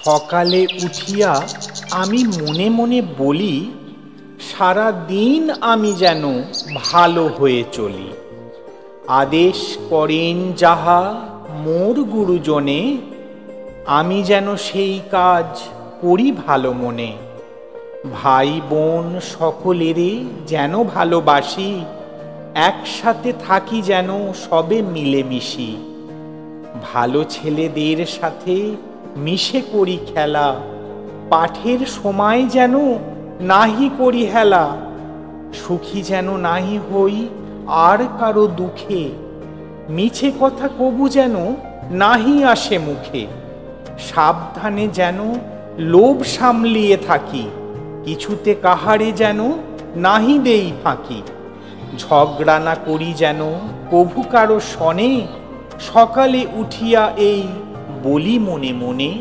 সকালে উঠিয়া আমি মনে মনে বলি, সারা দিন আমি যেন ভালো হয়ে চলি। আদেশ করেন যাহা মোর গুরুজনে, আমি যেন সেই কাজ করি ভালো মনে। ভাই বোন সকলেরে যেন ভালোবাসি, একসাথে থাকি যেন সবে মিলেমিশি। ভালো ছেলেদের সাথে মিশে করি খেলা, পাঠের সময় যেন নাহি করি হেলা। সুখী যেন নাহি হই আর কারো দুঃখে, মিছে কথা কবু যেন নাহি আসে মুখে। সাবধানে যেন লোভ সামলিয়ে থাকি, কিছুতে কাহারে যেন নাহি দেই ফাঁকি। ঝগড়া না করি যেন কভু কারো শনে, সকালে উঠিয়া এই বলি মনে মনে।